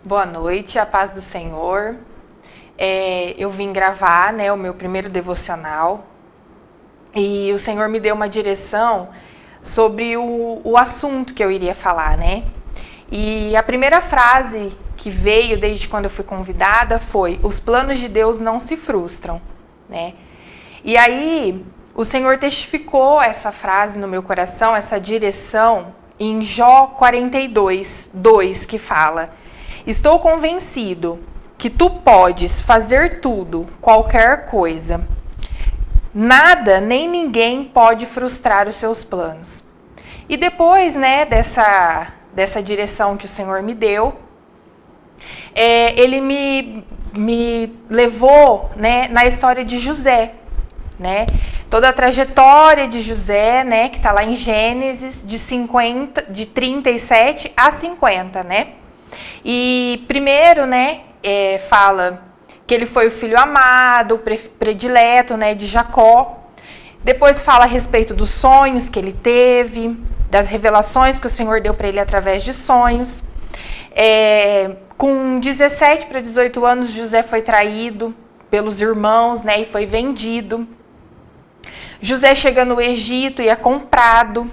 Boa noite, a paz do Senhor. Eu vim gravar, o meu primeiro devocional e o Senhor me deu uma direção sobre o assunto que eu iria falar, né? E a primeira frase que veio desde quando eu fui convidada foi: os planos de Deus não se frustram, né? E aí o Senhor testificou essa frase no meu coração, essa direção, em Jó 42, 2, que fala: estou convencido que tu podes fazer tudo, qualquer coisa. Nada nem ninguém pode frustrar os seus planos. E depois, dessa direção que o Senhor me deu, ele me levou, na história de José, né? Toda a trajetória de José, que está lá em Gênesis, de 37 a 50, né? E primeiro, fala que ele foi o filho amado, o predileto, de Jacó. Depois fala a respeito dos sonhos que ele teve, das revelações que o Senhor deu para ele através de sonhos. Com 17 para 18 anos, José foi traído pelos irmãos, e foi vendido. José chega no Egito e é comprado.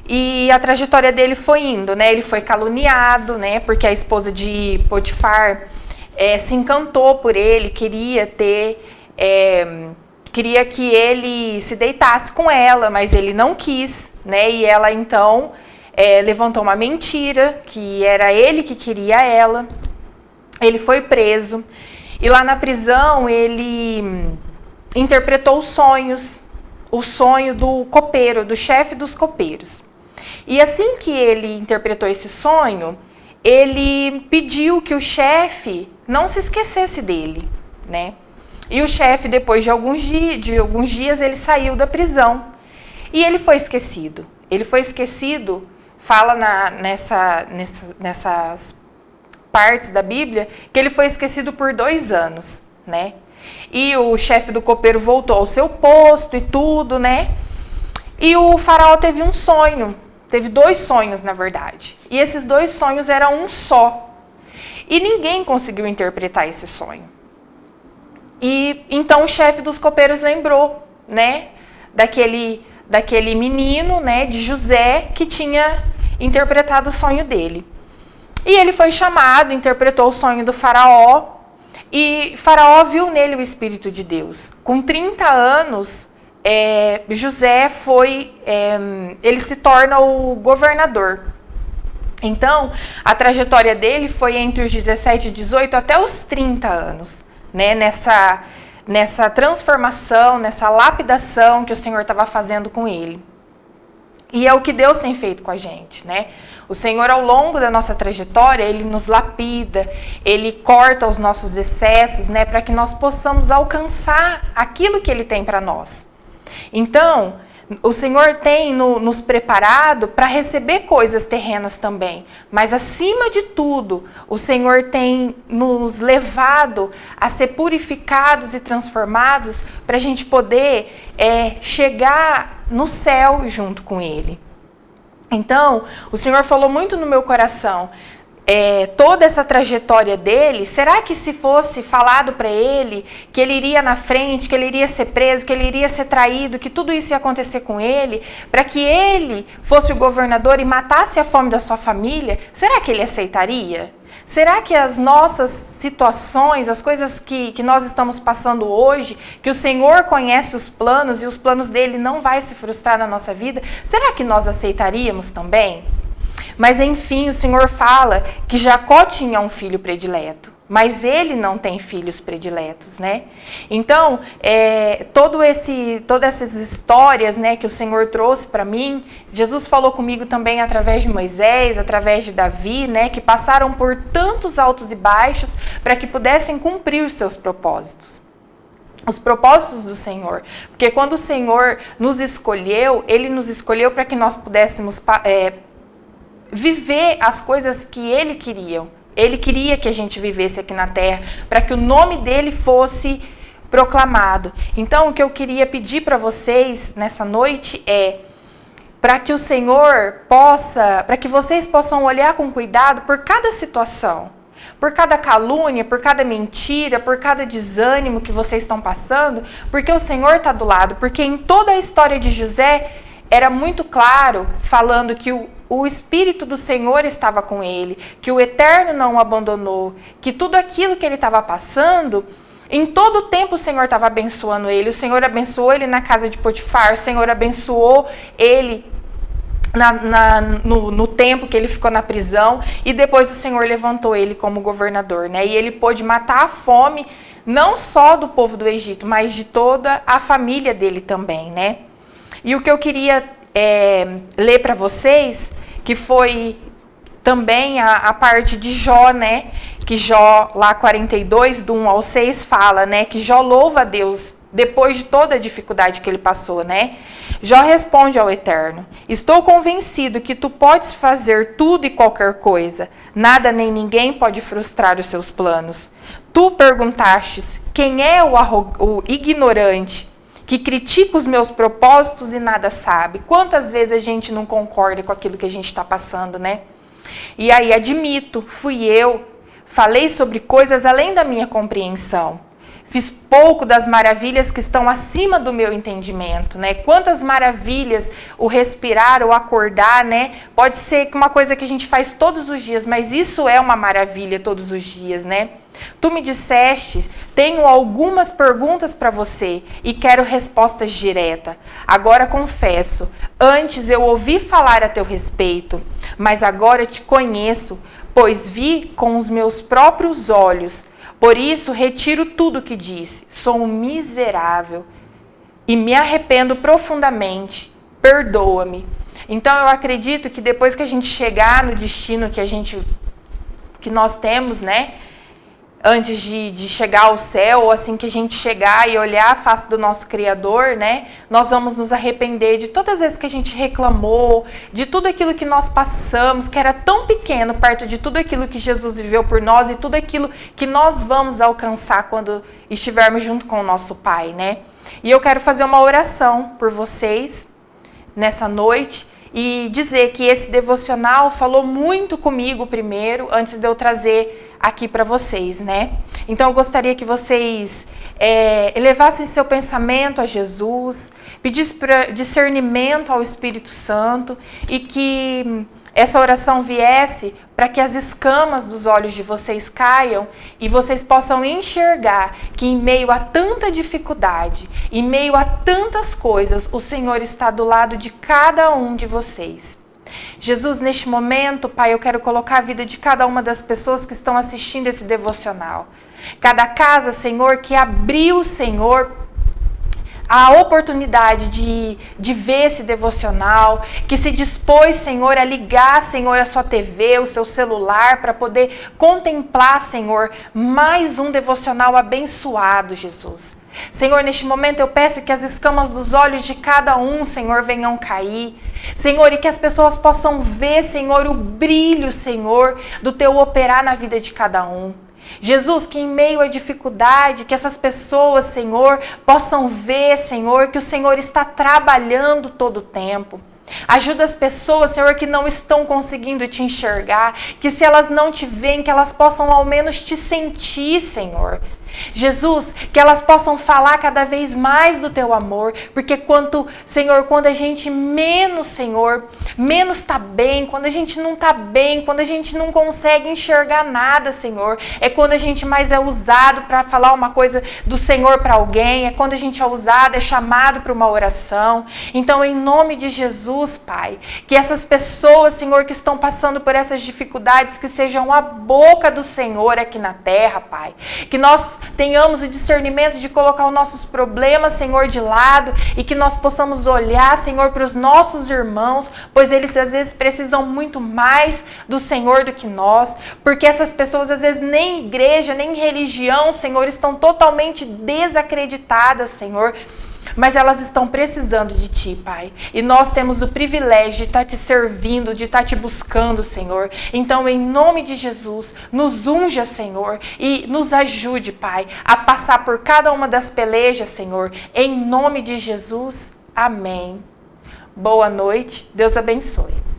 E a trajetória dele foi indo, ele foi caluniado, porque a esposa de Potifar se encantou por ele, queria que ele se deitasse com ela, mas ele não quis, e ela então levantou uma mentira, que era ele que queria ela. Ele foi preso e lá na prisão ele interpretou os sonhos, o sonho do copeiro, do chefe dos copeiros. E assim que ele interpretou esse sonho, ele pediu que o chefe não se esquecesse dele, E o chefe, depois de alguns dias, ele saiu da prisão. E ele foi esquecido. Ele foi esquecido, fala nessas partes da Bíblia, que ele foi esquecido por 2 anos, E o chefe do copeiro voltou ao seu posto e tudo, E o faraó teve um sonho. Teve 2 sonhos, na verdade. E esses 2 sonhos eram um só. E ninguém conseguiu interpretar esse sonho. E então o chefe dos copeiros lembrou, daquele menino, de José, que tinha interpretado o sonho dele. E ele foi chamado, interpretou o sonho do faraó. E faraó viu nele o Espírito de Deus. Com 30 anos... José ele se torna o governador. Então, a trajetória dele foi entre os 17 e 18 até os 30 anos, nessa transformação, nessa lapidação que o Senhor estava fazendo com ele. E é o que Deus tem feito com a gente, O Senhor, ao longo da nossa trajetória, Ele nos lapida, Ele corta os nossos excessos, para que nós possamos alcançar aquilo que Ele tem para nós. Então, o Senhor tem nos preparado para receber coisas terrenas também. Mas, acima de tudo, o Senhor tem nos levado a ser purificados e transformados para a gente poder chegar no céu junto com Ele. Então, o Senhor falou muito no meu coração. Toda essa trajetória dele, será que se fosse falado para ele que ele iria na frente, que ele iria ser preso, que ele iria ser traído, que tudo isso ia acontecer com ele, para que ele fosse o governador e matasse a fome da sua família, será que ele aceitaria? Será que as nossas situações, as coisas que nós estamos passando hoje, que o Senhor conhece os planos e os planos dele não vai se frustrar na nossa vida, será que nós aceitaríamos também? Mas, enfim, o Senhor fala que Jacó tinha um filho predileto, mas ele não tem filhos prediletos, Então, todas essas histórias, que o Senhor trouxe para mim, Jesus falou comigo também através de Moisés, através de Davi, que passaram por tantos altos e baixos para que pudessem cumprir os seus propósitos. Os propósitos do Senhor. Porque quando o Senhor nos escolheu, Ele nos escolheu para que nós pudéssemos viver as coisas que Ele queria. Ele queria que a gente vivesse aqui na terra, para que o nome dele fosse proclamado. Então, o que eu queria pedir para vocês nessa noite é para que o Senhor para que vocês possam olhar com cuidado por cada situação. por cada calúnia, por cada mentira, por cada desânimo que vocês estão passando, porque o Senhor está do lado. Porque em toda a história de José, era muito claro, falando que o Espírito do Senhor estava com ele, que o Eterno não o abandonou, que tudo aquilo que ele estava passando, em todo o tempo o Senhor estava abençoando ele. O Senhor abençoou ele na casa de Potifar, o Senhor abençoou ele no tempo que ele ficou na prisão, e depois o Senhor levantou ele como governador, né? E ele pôde matar a fome, não só do povo do Egito, mas de toda a família dele também, né? E o que eu queria ler para vocês, que foi também a parte de Jó, né? Que Jó, lá 42, do 1 ao 6, fala, né? Que Jó louva a Deus depois de toda a dificuldade que ele passou, né? Jó responde ao Eterno: estou convencido que tu podes fazer tudo e qualquer coisa. Nada nem ninguém pode frustrar os seus planos. Tu perguntastes: quem é o ignorante que critica os meus propósitos e nada sabe? Quantas vezes a gente não concorda com aquilo que a gente está passando, né? E aí, admito, fui eu, falei sobre coisas além da minha compreensão. Fiz pouco das maravilhas que estão acima do meu entendimento, né? Quantas maravilhas o respirar, o acordar, né? Pode ser uma coisa que a gente faz todos os dias, mas isso é uma maravilha todos os dias, né? Tu me disseste: tenho algumas perguntas para você e quero respostas diretas. Agora confesso, antes eu ouvi falar a teu respeito, mas agora te conheço, pois vi com os meus próprios olhos. Por isso, retiro tudo o que disse. Sou um miserável e me arrependo profundamente. Perdoa-me. Então, eu acredito que depois que a gente chegar no destino que nós temos, né? Antes de chegar ao céu, ou assim que a gente chegar e olhar a face do nosso Criador, né? Nós vamos nos arrepender de todas as vezes que a gente reclamou, de tudo aquilo que nós passamos, que era tão pequeno perto de tudo aquilo que Jesus viveu por nós e tudo aquilo que nós vamos alcançar quando estivermos junto com o nosso Pai, né? E eu quero fazer uma oração por vocês nessa noite e dizer que esse devocional falou muito comigo primeiro, antes de eu trazer aqui para vocês, né? Então eu gostaria que vocês elevassem seu pensamento a Jesus, pedissem discernimento ao Espírito Santo e que essa oração viesse para que as escamas dos olhos de vocês caiam e vocês possam enxergar que em meio a tanta dificuldade, em meio a tantas coisas, o Senhor está do lado de cada um de vocês. Jesus, neste momento, Pai, eu quero colocar a vida de cada uma das pessoas que estão assistindo esse devocional. Cada casa, Senhor, que abriu, Senhor, a oportunidade de ver esse devocional, que se dispôs, Senhor, a ligar, Senhor, a sua TV, o seu celular, para poder contemplar, Senhor, mais um devocional abençoado, Jesus. Senhor, neste momento eu peço que as escamas dos olhos de cada um, Senhor, venham cair. Senhor, e que as pessoas possam ver, Senhor, o brilho, Senhor, do teu operar na vida de cada um. Jesus, que em meio à dificuldade, que essas pessoas, Senhor, possam ver, Senhor, que o Senhor está trabalhando todo o tempo. Ajuda as pessoas, Senhor, que não estão conseguindo te enxergar, que se elas não te veem, que elas possam ao menos te sentir, Senhor. Jesus, que elas possam falar cada vez mais do teu amor, porque Senhor, quando a gente menos, Senhor, menos está bem, quando a gente não está bem, quando a gente não consegue enxergar nada, Senhor, é quando a gente mais é usado para falar uma coisa do Senhor para alguém, é quando a gente é usado, é chamado para uma oração. Então, em nome de Jesus, Pai, que essas pessoas, Senhor, que estão passando por essas dificuldades, que sejam a boca do Senhor aqui na terra, Pai, que nós tenhamos o discernimento de colocar os nossos problemas, Senhor, de lado e que nós possamos olhar, Senhor, para os nossos irmãos, pois eles às vezes precisam muito mais do Senhor do que nós, porque essas pessoas às vezes nem igreja, nem religião, Senhor, estão totalmente desacreditadas, Senhor, mas elas estão precisando de Ti, Pai. E nós temos o privilégio de estar Te servindo, de estar Te buscando, Senhor. Então, em nome de Jesus, nos unja, Senhor, e nos ajude, Pai, a passar por cada uma das pelejas, Senhor. Em nome de Jesus, amém. Boa noite, Deus abençoe.